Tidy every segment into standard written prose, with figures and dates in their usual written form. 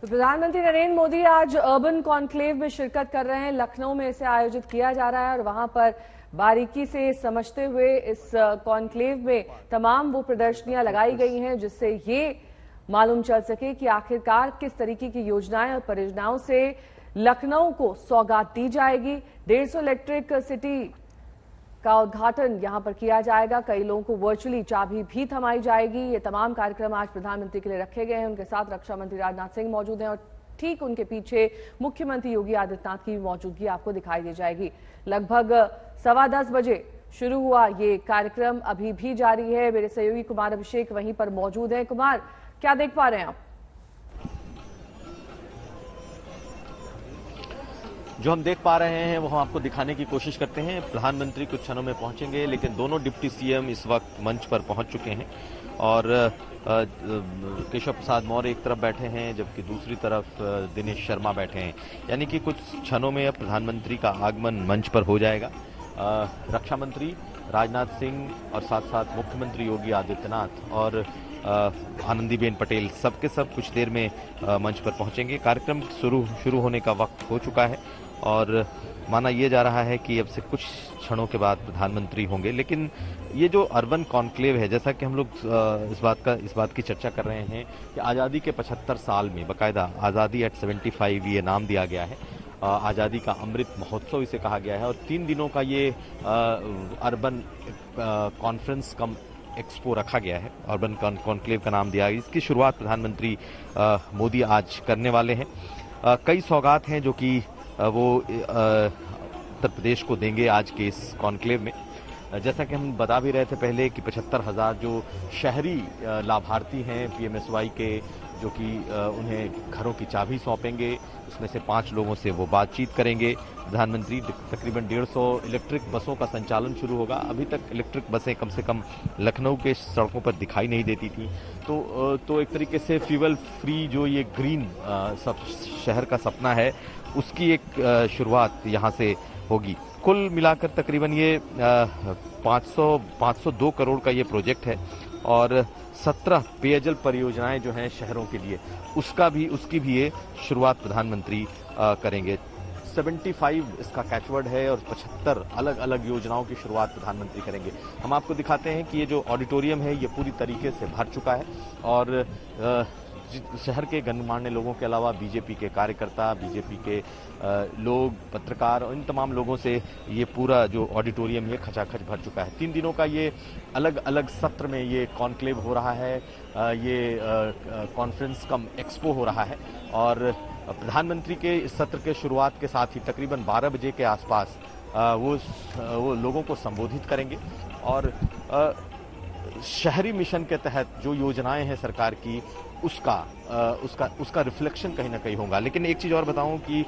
तो प्रधानमंत्री नरेंद्र मोदी आज अर्बन कॉन्क्लेव में शिरकत कर रहे हैं। लखनऊ में इसे आयोजित किया जा रहा है और वहां पर बारीकी से समझते हुए इस कॉन्क्लेव में तमाम वो प्रदर्शनियां लगाई गई हैं जिससे ये मालूम चल सके कि आखिरकार किस तरीके की योजनाएं और परियोजनाओं से लखनऊ को सौगात दी जाएगी। 150 इलेक्ट्रिक सिटी का उद्घाटन यहां पर किया जाएगा। कई लोगों को वर्चुअली चाबी भी थमाई जाएगी। ये तमाम कार्यक्रम आज प्रधानमंत्री के लिए रखे गए हैं। उनके साथ रक्षा मंत्री राजनाथ सिंह मौजूद हैं और ठीक उनके पीछे मुख्यमंत्री योगी आदित्यनाथ की मौजूदगी आपको दिखाई दे जाएगी। लगभग 10:15 बजे शुरू हुआ ये कार्यक्रम अभी भी जारी है। मेरे सहयोगी कुमार अभिषेक वहीं पर मौजूद हैं। कुमार, क्या देख पा रहे हैं आप? जो हम देख पा रहे हैं वो हम आपको दिखाने की कोशिश करते हैं। प्रधानमंत्री कुछ क्षणों में पहुंचेंगे, लेकिन दोनों डिप्टी सीएम इस वक्त मंच पर पहुंच चुके हैं और केशव प्रसाद मौर्य एक तरफ बैठे हैं जबकि दूसरी तरफ दिनेश शर्मा बैठे हैं। यानी कि कुछ क्षणों में अब प्रधानमंत्री का आगमन मंच पर हो जाएगा। रक्षा मंत्री राजनाथ सिंह और साथ साथ मुख्यमंत्री योगी आदित्यनाथ और आनंदीबेन पटेल सबके सब कुछ देर में मंच पर पहुंचेंगे। कार्यक्रम शुरू होने का वक्त हो चुका है और माना यह जा रहा है कि अब से कुछ क्षणों के बाद प्रधानमंत्री होंगे। लेकिन ये जो अर्बन कॉन्क्लेव है, जैसा कि हम लोग इस बात की चर्चा कर रहे हैं कि आज़ादी के 75 साल में बाकायदा आज़ादी एट 75 ये नाम दिया गया है। आज़ादी का अमृत महोत्सव इसे कहा गया है और 3 दिनों का ये अर्बन कॉन्फ्रेंस कम एक्सपो रखा गया है। अर्बन कॉन्क्लेव का नाम दिया है। इसकी शुरुआत प्रधानमंत्री मोदी आज करने वाले हैं। कई सौगात हैं जो कि वो उत्तर प्रदेश को देंगे आज के इस कॉन्क्लेव में। जैसा कि हम बता भी रहे थे पहले कि 75,000 जो शहरी लाभार्थी हैं पीएमएसवाई के, जो कि उन्हें घरों की चाबी सौंपेंगे, उसमें से 5 लोगों से वो बातचीत करेंगे। प्रधानमंत्री तकरीबन 150 इलेक्ट्रिक बसों का संचालन शुरू होगा। अभी तक इलेक्ट्रिक बसें कम से कम लखनऊ के सड़कों पर दिखाई नहीं देती थी। तो एक तरीके से फ्यूल फ्री जो ये ग्रीन शहर का सपना है उसकी एक शुरुआत यहाँ से होगी। कुल मिलाकर तकरीबन ये 502 करोड़ का ये प्रोजेक्ट है और 17 पेयजल परियोजनाएं जो हैं शहरों के लिए उसकी भी ये शुरुआत प्रधानमंत्री करेंगे। 75 इसका कैचवर्ड है और 75 अलग अलग योजनाओं की शुरुआत प्रधानमंत्री करेंगे। हम आपको दिखाते हैं कि ये जो ऑडिटोरियम है ये पूरी तरीके से भर चुका है और शहर के गणमान्य लोगों के अलावा बीजेपी के कार्यकर्ता, बीजेपी के लोग, पत्रकार और इन तमाम लोगों से ये पूरा जो ऑडिटोरियम ये खचाखच भर चुका है। 3 दिनों का ये अलग अलग सत्र में ये कॉन्क्लेव हो रहा है, ये कॉन्फ्रेंस कम एक्सपो हो रहा है और प्रधानमंत्री के इस सत्र के शुरुआत के साथ ही तकरीबन 12 बजे के आसपास वो लोगों को संबोधित करेंगे और शहरी मिशन के तहत जो योजनाएं हैं सरकार की उसका रिफ्लेक्शन कहीं ना कहीं होगा। लेकिन एक चीज और बताऊं कि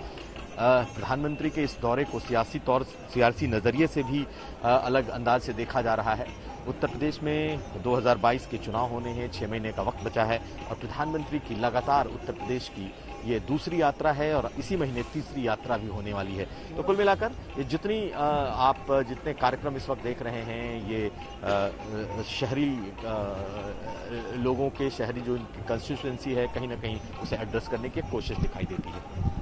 प्रधानमंत्री के इस दौरे को सियासी नजरिए से भी अलग अंदाज से देखा जा रहा है। उत्तर प्रदेश में 2022 के चुनाव होने हैं, 6 महीने का वक्त बचा है और प्रधानमंत्री की लगातार उत्तर प्रदेश की ये दूसरी यात्रा है और इसी महीने तीसरी यात्रा भी होने वाली है। तो कुल मिलाकर ये जितने कार्यक्रम इस वक्त देख रहे हैं ये शहरी लोगों के, शहरी जो कंस्टिट्यूएंसी है कहीं ना कहीं उसे एड्रेस करने की कोशिश दिखाई देती है।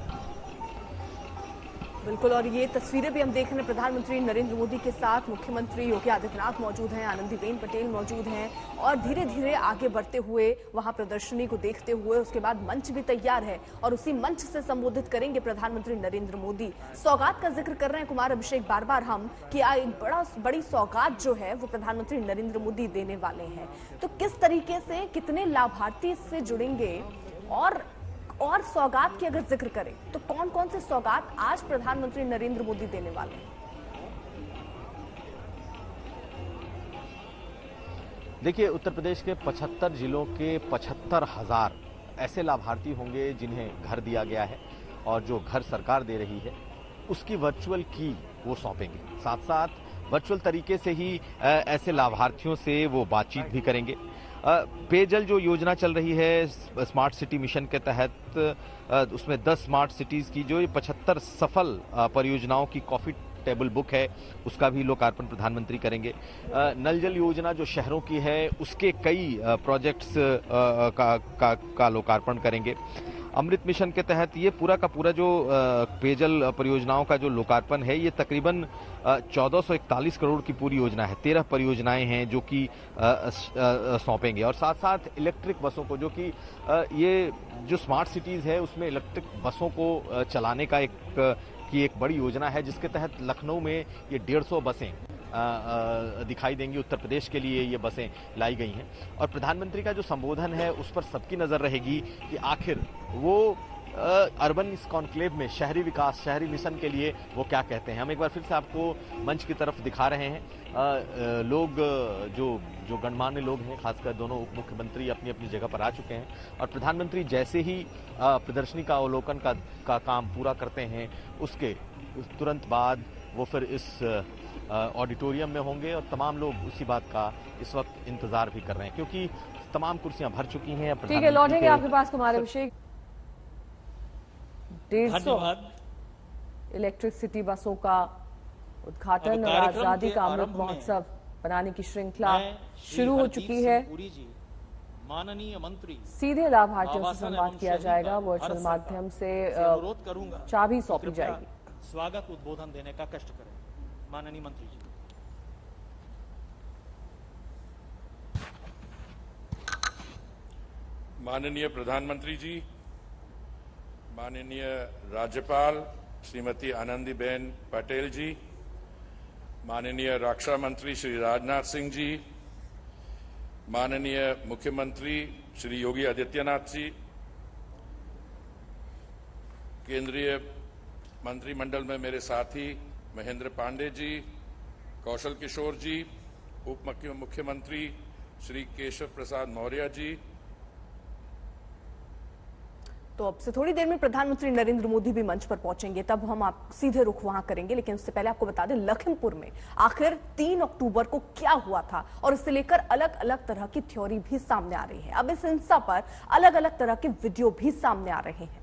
बिल्कुल, और ये तस्वीरें भी हम देख रहे हैं। प्रधानमंत्री नरेंद्र मोदी के साथ मुख्यमंत्री योगी आदित्यनाथ मौजूद हैं, आनंदीबेन पटेल मौजूद हैं और धीरे धीरे आगे बढ़ते हुए वहां प्रदर्शनी को देखते हुए उसके बाद मंच भी तैयार है और उसी मंच से संबोधित करेंगे प्रधानमंत्री नरेंद्र मोदी। सौगात का जिक्र कर रहे हैं कुमार अभिषेक बार बार हम कि एक बड़ी सौगात जो है वो प्रधानमंत्री नरेंद्र मोदी देने वाले हैं। तो किस तरीके से कितने लाभार्थी इससे जुड़ेंगे और सौगात की अगर जिक्र करें तो कौन कौन से सौगात आज प्रधानमंत्री नरेंद्र मोदी देने वाले हैं? देखिए, उत्तर प्रदेश के 75 जिलों के 75,000 ऐसे लाभार्थी होंगे जिन्हें घर दिया गया है और जो घर सरकार दे रही है उसकी वर्चुअल की वो सौंपेंगे। साथ साथ वर्चुअल तरीके से ही ऐसे लाभार्थियों से वो बातचीत भी करेंगे। पेयजल जो योजना चल रही है स्मार्ट सिटी मिशन के तहत, उसमें 10 स्मार्ट सिटीज की जो 75 सफल परियोजनाओं की कॉफी टेबल बुक है उसका भी लोकार्पण प्रधानमंत्री करेंगे। नल जल योजना जो शहरों की है उसके कई प्रोजेक्ट्स का लोकार्पण करेंगे। अमृत मिशन के तहत ये पूरा का पूरा जो पेयजल परियोजनाओं का जो लोकार्पण है, ये तकरीबन 1441 करोड़ की पूरी योजना है। 13 परियोजनाएं हैं जो कि सौंपेंगे, और साथ साथ इलेक्ट्रिक बसों को, जो कि ये जो स्मार्ट सिटीज है उसमें इलेक्ट्रिक बसों को चलाने का एक बड़ी योजना है, जिसके तहत लखनऊ में ये 150 बसें दिखाई देंगी। उत्तर प्रदेश के लिए ये बसें लाई गई हैं, और प्रधानमंत्री का जो संबोधन है उस पर सबकी नजर रहेगी कि आखिर वो अर्बन इस कॉन्क्लेव में शहरी विकास, शहरी मिशन के लिए वो क्या कहते हैं। हम एक बार फिर से आपको मंच की तरफ दिखा रहे हैं। लोग जो गणमान्य लोग हैं, खासकर दोनों उप मुख्यमंत्री अपनी अपनी जगह पर आ चुके हैं, और प्रधानमंत्री जैसे ही प्रदर्शनी का अवलोकन का काम पूरा करते हैं, उसके तुरंत बाद वो फिर इस ऑडिटोरियम में होंगे, और तमाम लोग उसी बात का इस वक्त इंतजार भी कर रहे हैं, क्योंकि तमाम कुर्सियां भर चुकी हैं। ठीक है, लौटेंगे आपके पास कुमार अभिषेक। 150 इलेक्ट्रिसिटी बसों का उद्घाटन और आजादी का अमृत महोत्सव बनाने की श्रृंखला शुरू हो चुकी है। माननीय मंत्री सीधे लाभार्थियों से संवाद किया जाएगा, वर्चुअल माध्यम से अनुरोध करूंगा, चाबी सौंपी जाएगी। स्वागत उद्बोधन देने का कष्ट करें माननीय मंत्री जी। माननीय प्रधानमंत्री जी, माननीय राज्यपाल श्रीमती आनंदीबेन पटेल जी, माननीय रक्षा मंत्री श्री राजनाथ सिंह जी, माननीय मुख्यमंत्री श्री योगी आदित्यनाथ जी, केंद्रीय मंत्रिमंडल में मेरे साथी महेंद्र पांडे जी, कौशल किशोर जी, उप मुख्यमंत्री श्री केशव प्रसाद मौर्य जी। तो अब से थोड़ी देर में प्रधानमंत्री नरेंद्र मोदी भी मंच पर पहुंचेंगे, तब हम आप सीधे रुख वहां करेंगे। लेकिन उससे पहले आपको बता दें, लखीमपुर में आखिर 3 अक्टूबर को क्या हुआ था, और इससे लेकर अलग अलग तरह की थ्योरी भी सामने आ रही है। अब इस हिंसा पर अलग अलग तरह के वीडियो भी सामने आ रहे हैं।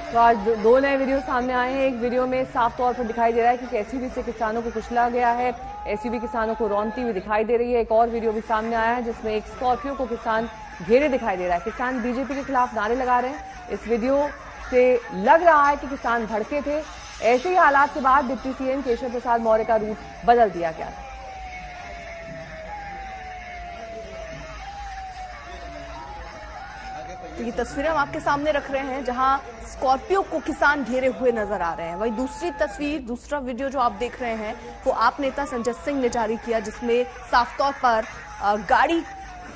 तो आज 2 नए वीडियो सामने आए हैं। एक वीडियो में साफ तौर पर दिखाई दे रहा है कि एसयूवी से किसानों को कुचला गया है, एसयूवी किसानों को रौंदती हुई दिखाई दे रही है। एक और वीडियो भी सामने आया है जिसमें एक स्कॉर्पियो को किसान घेरे दिखाई दे रहा है। किसान बीजेपी के खिलाफ नारे लगा रहे हैं। इस वीडियो से लग रहा है कि किसान भड़के थे। ऐसे ही हालात के बाद डिप्टी सीएम केशव प्रसाद मौर्य का रूट बदल दिया गया था। तो ये तस्वीरें हम आपके सामने रख रहे हैं, जहां स्कॉर्पियो को किसान घेरे हुए नजर आ रहे हैं। वहीं दूसरी तस्वीर, दूसरा वीडियो जो आप देख रहे हैं, वो आप नेता संजय सिंह ने जारी किया, जिसमें साफ तौर पर गाड़ी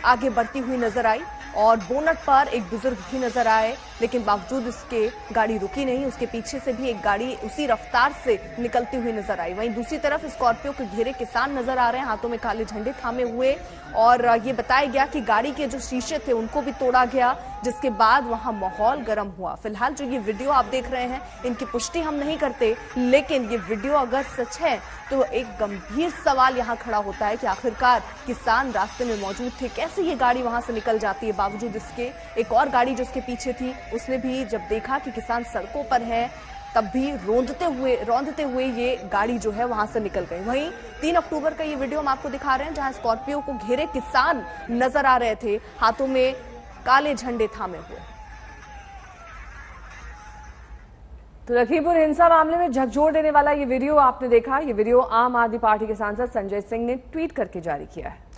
आगे बढ़ती हुई नजर आई और बोनट पर एक बुजुर्ग भी नजर आए, लेकिन बावजूद इसके गाड़ी रुकी नहीं। उसके पीछे से भी एक गाड़ी उसी रफ्तार से निकलती हुई नजर आई। वहीं दूसरी तरफ स्कॉर्पियो के घेरे किसान नजर आ रहे हैं, हाथों में काले झंडे थामे हुए, और ये बताया गया कि गाड़ी के जो शीशे थे उनको भी तोड़ा गया, जिसके बाद वहां माहौल गर्म हुआ। फिलहाल जो ये वीडियो आप देख रहे हैं, इनकी पुष्टि हम नहीं करते, लेकिन ये वीडियो अगर सच है तो एक गंभीर सवाल यहां खड़ा होता है कि आखिरकार किसान रास्ते में मौजूद थे, कैसे ये गाड़ी वहां से निकल जाती है। बावजूद इसके एक और गाड़ी जो उसके पीछे थी, उसने भी जब देखा कि किसान सड़कों पर है, तब भी रौंदते हुए ये गाड़ी जो है वहां से निकल गई। वहीं 3 अक्टूबर का ये वीडियो हम आपको दिखा रहे हैं, जहां स्कॉर्पियो को घेरे किसान नजर आ रहे थे, हाथों में काले झंडे थामे हुए। तो लखीमपुर हिंसा मामले में झकझोर देने वाला ये वीडियो आपने देखा। ये वीडियो आम आदमी पार्टी के सांसद संजय सिंह ने ट्वीट करके जारी किया है।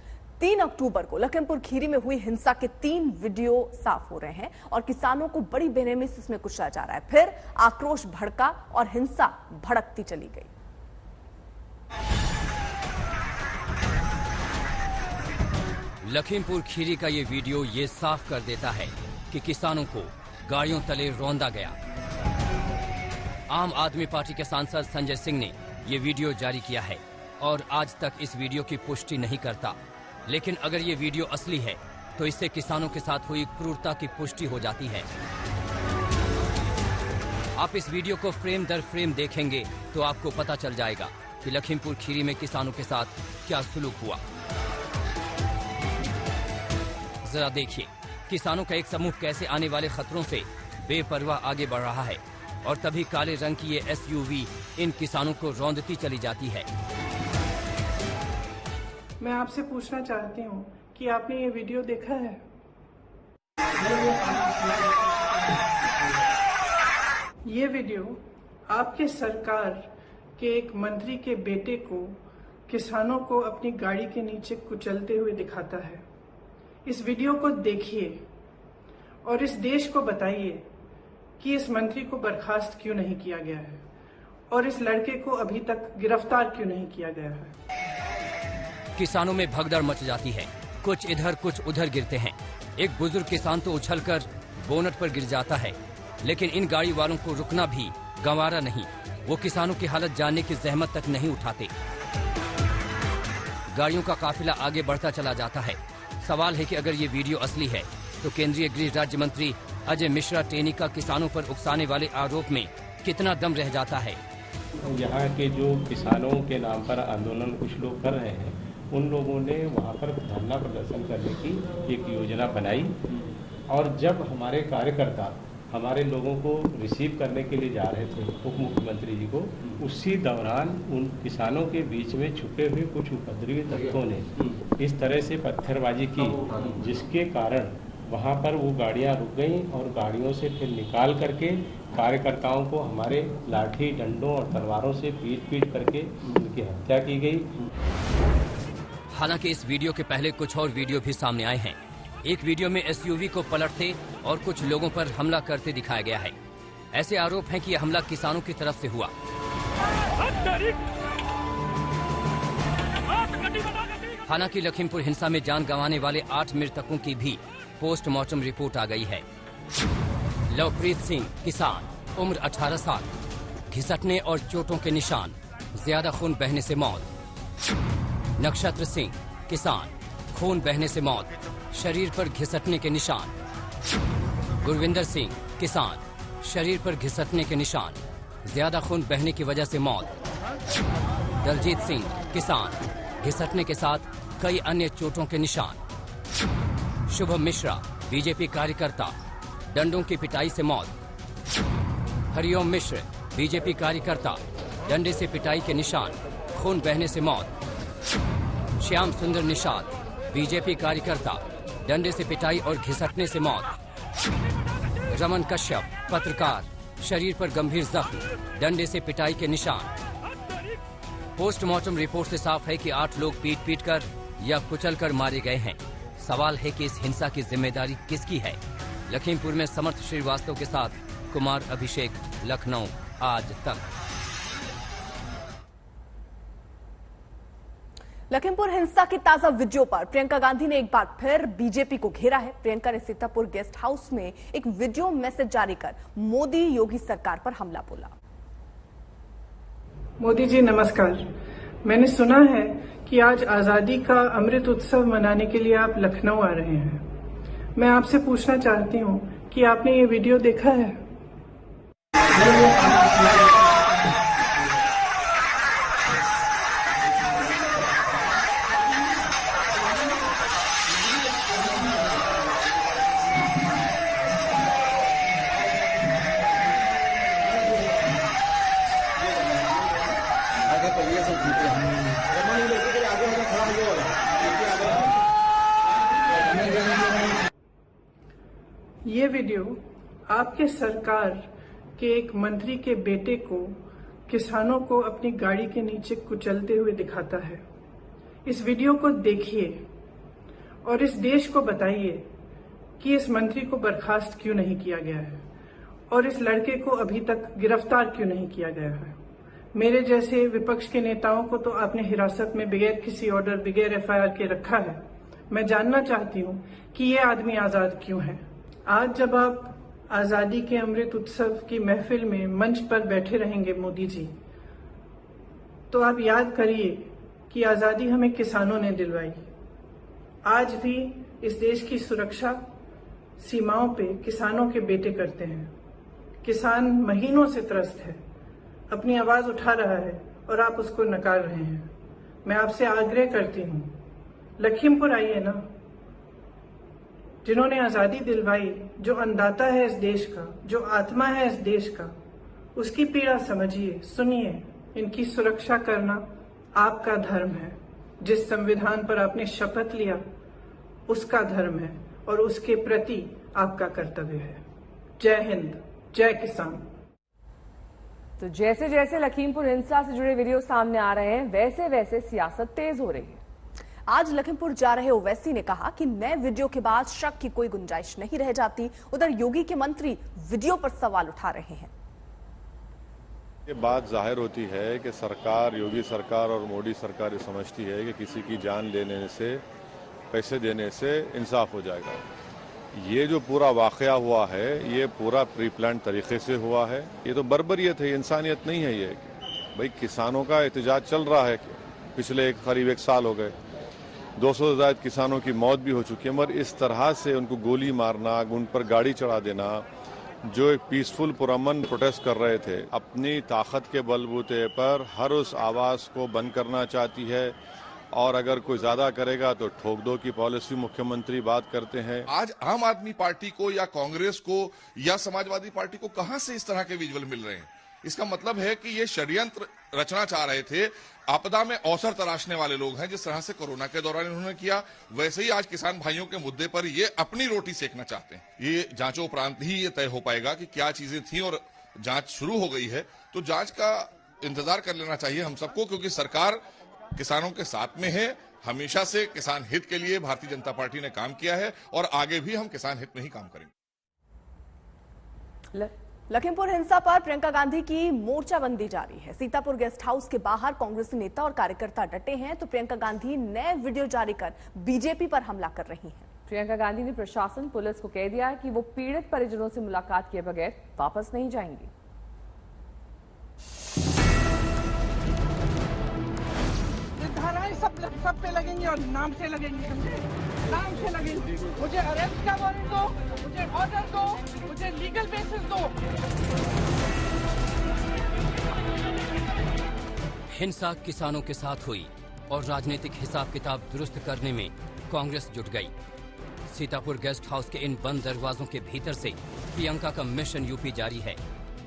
3 अक्टूबर को लखीमपुर खीरी में हुई हिंसा के 3 वीडियो साफ हो रहे हैं और किसानों को बड़ी बेरहमी से इसमें कुचला जा रहा है। फिर आक्रोश भड़का और हिंसा भड़कती चली गई। लखीमपुर खीरी का ये वीडियो ये साफ कर देता है कि किसानों को गाड़ियों तले रौंदा गया। आम आदमी पार्टी के सांसद संजय सिंह ने ये वीडियो जारी किया है और आज तक इस वीडियो की पुष्टि नहीं करता, लेकिन अगर ये वीडियो असली है तो इससे किसानों के साथ हुई क्रूरता की पुष्टि हो जाती है। आप इस वीडियो को फ्रेम दर फ्रेम देखेंगे तो आपको पता चल जाएगा कि लखीमपुर खीरी में किसानों के साथ क्या सुलूक हुआ। जरा देखिए, किसानों का एक समूह कैसे आने वाले खतरों से बेपरवाह आगे बढ़ रहा है और तभी काले रंग की ये एसयूवी इन किसानों को रौंदती चली जाती है। मैं आपसे पूछना चाहती हूँ कि आपने ये वीडियो देखा है? ये वीडियो आपके सरकार के एक मंत्री के बेटे को किसानों को अपनी गाड़ी के नीचे कुचलते हुए दिखाता है। इस वीडियो को देखिए और इस देश को बताइए कि इस मंत्री को बर्खास्त क्यों नहीं किया गया है और इस लड़के को अभी तक गिरफ्तार क्यों नहीं किया गया है। किसानों में भगदड़ मच जाती है, कुछ इधर कुछ उधर गिरते हैं। एक बुजुर्ग किसान तो उछलकर बोनट पर गिर जाता है, लेकिन इन गाड़ी वालों को रुकना भी गंवारा नहीं। वो किसानों की हालत जानने की जहमत तक नहीं उठाते। गाड़ियों का काफिला आगे बढ़ता चला जाता है। सवाल है कि अगर ये वीडियो असली है तो केंद्रीय गृह राज्य मंत्री अजय मिश्रा टेनी का किसानों पर उकसाने वाले आरोप में कितना दम रह जाता है। यहाँ के जो किसानों के नाम पर आंदोलन कुछ लोग कर रहे हैं, उन लोगों ने वहाँ पर धरना प्रदर्शन करने की एक योजना बनाई और जब हमारे कार्यकर्ता हमारे लोगों को रिसीव करने के लिए जा रहे थे उप मुख्यमंत्री जी को, उसी दौरान उन किसानों के बीच में छुपे हुए कुछ उपद्रवी तत्वों ने इस तरह से पत्थरबाजी की, जिसके कारण वहाँ पर वो गाड़ियाँ रुक गईं और गाड़ियों से फिर निकाल करके कार्यकर्ताओं को हमारे लाठी डंडों और तलवारों से पीट करके उनकी हत्या की गई। हालांकि इस वीडियो के पहले कुछ और वीडियो भी सामने आए हैं। एक वीडियो में एसयूवी को पलटते और कुछ लोगों पर हमला करते दिखाया गया है। ऐसे आरोप हैं कि यह हमला किसानों की तरफ से हुआ। हालांकि लखीमपुर हिंसा में जान गंवाने वाले 8 मृतकों की भी पोस्टमार्टम रिपोर्ट आ गई है। लवप्रीत सिंह किसान, उम्र 18 साल, घिसटने और चोटों के निशान, ज्यादा खून बहने से मौत। नक्षत्र सिंह किसान, खून बहने से मौत, शरीर पर घिसटने के निशान। गुरविंदर सिंह किसान, शरीर पर घिसटने के निशान, ज्यादा खून बहने की वजह से मौत। दलजीत सिंह किसान, घिसटने के साथ कई अन्य चोटों के निशान। शुभम मिश्रा बीजेपी कार्यकर्ता, डंडों की पिटाई से मौत। हरिओम मिश्र बीजेपी कार्यकर्ता, डंडे से पिटाई के निशान, खून बहने से मौत। श्याम सुंदर निषाद बीजेपी कार्यकर्ता, डंडे से पिटाई और घिसटने से मौत। रमन कश्यप पत्रकार, शरीर पर गंभीर जख्म, डंडे से पिटाई के निशान। पोस्टमार्टम रिपोर्ट से साफ है कि 8 लोग पीट कर या कुचल कर मारे गए हैं। सवाल है कि इस हिंसा की जिम्मेदारी किसकी है। लखीमपुर में समर्थ श्रीवास्तव के साथ कुमार अभिषेक, लखनऊ आज तक। लखीमपुर हिंसा की ताजा वीडियो पर प्रियंका गांधी ने एक बार फिर बीजेपी को घेरा है। प्रियंका ने सीतापुर गेस्ट हाउस में एक वीडियो मैसेज जारी कर मोदी योगी सरकार पर हमला बोला। मोदी जी नमस्कार, मैंने सुना है कि आज आजादी का अमृत उत्सव मनाने के लिए आप लखनऊ आ रहे हैं। मैं आपसे पूछना चाहती हूँ कि आपने ये वीडियो देखा है? ये वीडियो आपके सरकार के एक मंत्री के बेटे को किसानों को अपनी गाड़ी के नीचे कुचलते हुए दिखाता है। इस वीडियो को देखिए और इस देश को बताइए कि इस मंत्री को बर्खास्त क्यों नहीं किया गया है और इस लड़के को अभी तक गिरफ्तार क्यों नहीं किया गया है। मेरे जैसे विपक्ष के नेताओं को तो आपने हिरासत में बगैर किसी ऑर्डर, बगैर एफआईआर के रखा है। मैं जानना चाहती हूँ कि ये आदमी आजाद क्यों है। आज जब आप आजादी के अमृत उत्सव की महफिल में मंच पर बैठे रहेंगे मोदी जी, तो आप याद करिए कि आजादी हमें किसानों ने दिलवाई। आज भी इस देश की सुरक्षा सीमाओं पे किसानों के बेटे करते हैं। किसान महीनों से त्रस्त है, अपनी आवाज उठा रहा है और आप उसको नकार रहे हैं। मैं आपसे आग्रह करती हूँ, लखीमपुर आइए ना। जिन्होंने आजादी दिलवाई, जो अन्नदाता है इस देश का, जो आत्मा है इस देश का, उसकी पीड़ा समझिए, सुनिए। इनकी सुरक्षा करना आपका धर्म है। जिस संविधान पर आपने शपथ लिया उसका धर्म है और उसके प्रति आपका कर्तव्य है। जय हिंद, जय किसान। तो जैसे जैसे लखीमपुर हिंसा से जुड़े वीडियो सामने आ रहे हैं, वैसे वैसे सियासत तेज हो रही है। आज लखीमपुर जा रहे ओवैसी ने कहा कि नए वीडियो के बाद शक की कोई गुंजाइश नहीं रह जाती। उधर योगी के मंत्री वीडियो पर सवाल उठा रहे हैं। ये बात जाहिर होती है कि सरकार, योगी सरकार और मोदी सरकार ये समझती है कि किसी की जान लेने से, पैसे देने से इंसाफ हो जाएगा। ये जो पूरा वाकया हुआ है ये पूरा प्री प्लान तरीके से हुआ है। ये तो बर्बरियत है, इंसानियत नहीं है। ये भाई किसानों का एहतजाज चल रहा है, पिछले करीब 1 साल हो गए, 200 से ज्यादा किसानों की मौत भी हो चुकी है, मगर इस तरह से उनको गोली मारना, उन पर गाड़ी चढ़ा देना, जो एक पीसफुल पुरअमन प्रोटेस्ट कर रहे थे, अपनी ताकत के बलबूते पर हर उस आवाज को बंद करना चाहती है और अगर कोई ज्यादा करेगा तो ठोक दो की पॉलिसी मुख्यमंत्री बात करते हैं। आज आम आदमी पार्टी को या कांग्रेस को या समाजवादी पार्टी को कहां से इस तरह के विजुअल मिल रहे हैं? इसका मतलब है कि ये षड्यंत्र रचना चाह रहे थे। आपदा में अवसर तराशने वाले लोग हैं। जिस तरह से कोरोना के दौरान इन्होंने किया, वैसे ही आज किसान भाइयों के मुद्दे पर ये अपनी रोटी सेकना चाहते हैं। ये जांचों उपरांत ही ये तय हो पाएगा कि क्या चीजें थी, और जांच शुरू हो गई है तो जांच का इंतजार कर लेना चाहिए हम सबको, क्योंकि सरकार किसानों के साथ में है। हमेशा से किसान हित के लिए भारतीय जनता पार्टी ने काम किया है और आगे भी हम किसान हित में ही काम करेंगे। लखीमपुर हिंसा पर प्रियंका गांधी की मोर्चाबंदी जारी है। सीतापुर गेस्ट हाउस के बाहर कांग्रेसी नेता और कार्यकर्ता डटे हैं तो प्रियंका गांधी नए वीडियो जारी कर बीजेपी पर हमला कर रही हैं। प्रियंका गांधी ने प्रशासन, पुलिस को कह दिया है कि वो पीड़ित परिजनों से मुलाकात किए बगैर वापस नहीं जाएंगी। धाराएं सब पे लगेंगी और नाम से लगेंगी, समझे? नाम से लगेंगी। मुझे अरेस्ट का वारंट दो, मुझे ऑर्डर दो, मुझे लीगल बेसिस दो। हिंसा किसानों के साथ हुई और राजनीतिक हिसाब किताब दुरुस्त करने में कांग्रेस जुट गई। सीतापुर गेस्ट हाउस के इन बंद दरवाजों के भीतर से प्रियंका का मिशन यूपी जारी है।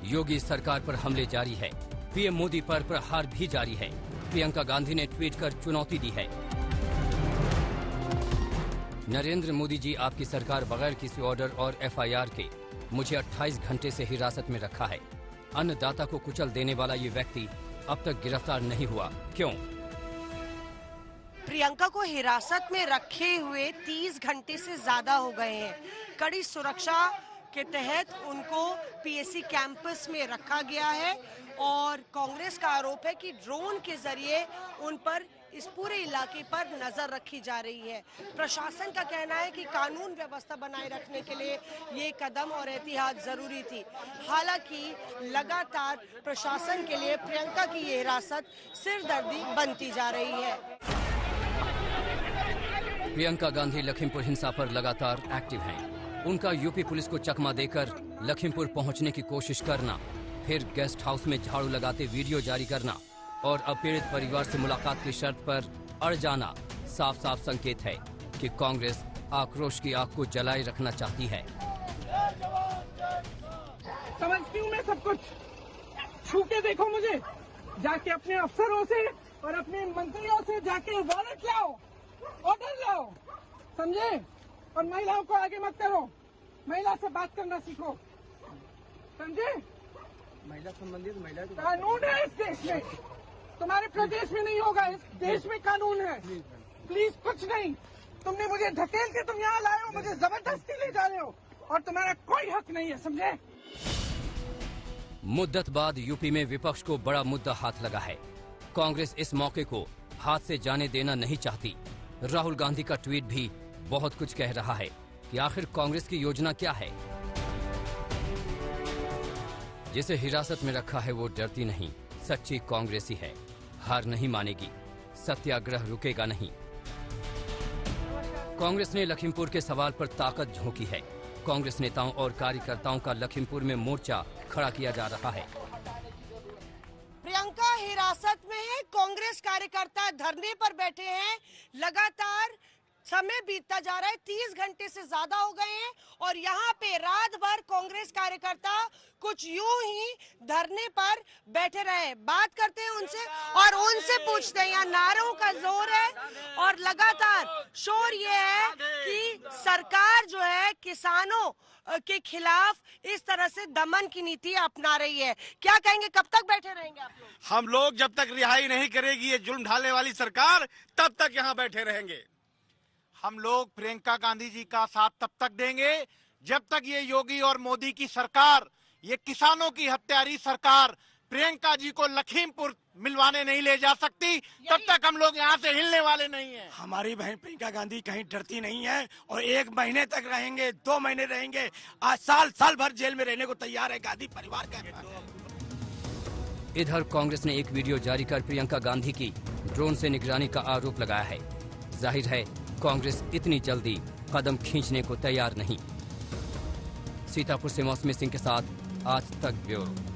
योगी सरकार पर हमले जारी है। पीएम मोदी पर प्रहार भी जारी है। प्रियंका गांधी ने ट्वीट कर चुनौती दी है। नरेंद्र मोदी जी, आपकी सरकार बगैर किसी ऑर्डर और एफआईआर के मुझे 28 घंटे से हिरासत में रखा है। अन्नदाता को कुचल देने वाला ये व्यक्ति अब तक गिरफ्तार नहीं हुआ, क्यों? प्रियंका को हिरासत में रखे हुए 30 घंटे से ज्यादा हो गए हैं। कड़ी सुरक्षा के तहत उनको पीएससी कैंपस में रखा गया है और कांग्रेस का आरोप है कि ड्रोन के जरिए उन पर, इस पूरे इलाके पर नजर रखी जा रही है। प्रशासन का कहना है कि कानून व्यवस्था बनाए रखने के लिए ये कदम और एहतियात जरूरी थी। हालांकि लगातार प्रशासन के लिए प्रियंका की ये हिरासत सिरदर्दी बनती जा रही है। प्रियंका गांधी लखीमपुर हिंसा पर लगातार एक्टिव हैं। उनका यूपी पुलिस को चकमा देकर लखीमपुर पहुंचने की कोशिश करना, फिर गेस्ट हाउस में झाड़ू लगाते वीडियो जारी करना और अब पीड़ित परिवार से मुलाकात की शर्त पर अड़ जाना साफ साफ संकेत है कि कांग्रेस आक्रोश की आग को जलाए रखना चाहती है। समझती हूँ मैं सब कुछ। छू के देखो मुझे, जाके अपने अफसरों से और अपने मंत्रियों से जाके वारंट लाओ, ऑर्डर लाओ, समझे? और महिलाओं को आगे मत करो, महिला से बात करना सीखो, समझे? महिला संबंधित महिला कानून है इस देश में, तुम्हारे प्रदेश में नहीं होगा, इस देश में कानून है। प्लीज कुछ नहीं, तुमने मुझे ढकेल के तुम यहाँ लाए हो, मुझे जबरदस्ती ले जा रहे हो और तुम्हारा कोई हक नहीं है, समझे? मुद्दत बाद यूपी में विपक्ष को बड़ा मुद्दा हाथ लगा है। कांग्रेस इस मौके को हाथ से जाने देना नहीं चाहती। राहुल गांधी का ट्वीट भी बहुत कुछ कह रहा है कि आखिर कांग्रेस की योजना क्या है। जिसे हिरासत में रखा है वो डरती नहीं, सच्ची कांग्रेसी है, हार नहीं मानेगी, सत्याग्रह रुकेगा नहीं। कांग्रेस ने लखीमपुर के सवाल पर ताकत झोंकी है। कांग्रेस नेताओं और कार्यकर्ताओं का लखीमपुर में मोर्चा खड़ा किया जा रहा है। प्रियंका हिरासत में है, कांग्रेस कार्यकर्ता धरने पर बैठे हैं। लगातार समय बीतता जा रहा है, 30 घंटे से ज्यादा हो गए हैं और यहाँ पे रात भर कांग्रेस कार्यकर्ता कुछ यूं ही धरने पर बैठे रहे। बात करते हैं उनसे और उनसे पूछते हैं, यहाँ नारों का जोर है और लगातार शोर ये है कि सरकार जो है किसानों के खिलाफ इस तरह से दमन की नीति अपना रही है। क्या कहेंगे, कब तक बैठे रहेंगे आप लोग? हम लोग जब तक रिहाई नहीं करेगी ये जुल्म ढालने वाली सरकार, तब तक यहाँ बैठे रहेंगे। हम लोग प्रियंका गांधी जी का साथ तब तक देंगे जब तक ये योगी और मोदी की सरकार, ये किसानों की हत्यारी सरकार प्रियंका जी को लखीमपुर मिलवाने नहीं ले जा सकती, तब तक हम लोग यहाँ से हिलने वाले नहीं हैं। हमारी बहन प्रियंका गांधी कहीं डरती नहीं है और 1 महीने तक रहेंगे, 2 महीने रहेंगे, आज साल भर जेल में रहने को तैयार है गांधी परिवार का। इधर कांग्रेस ने एक वीडियो जारी कर प्रियंका गांधी की ड्रोन से निगरानी का आरोप लगाया है। जाहिर है कांग्रेस इतनी जल्दी कदम खींचने को तैयार नहीं। सीतापुर से मौसमी सिंह के साथ आज तक ब्यूरो।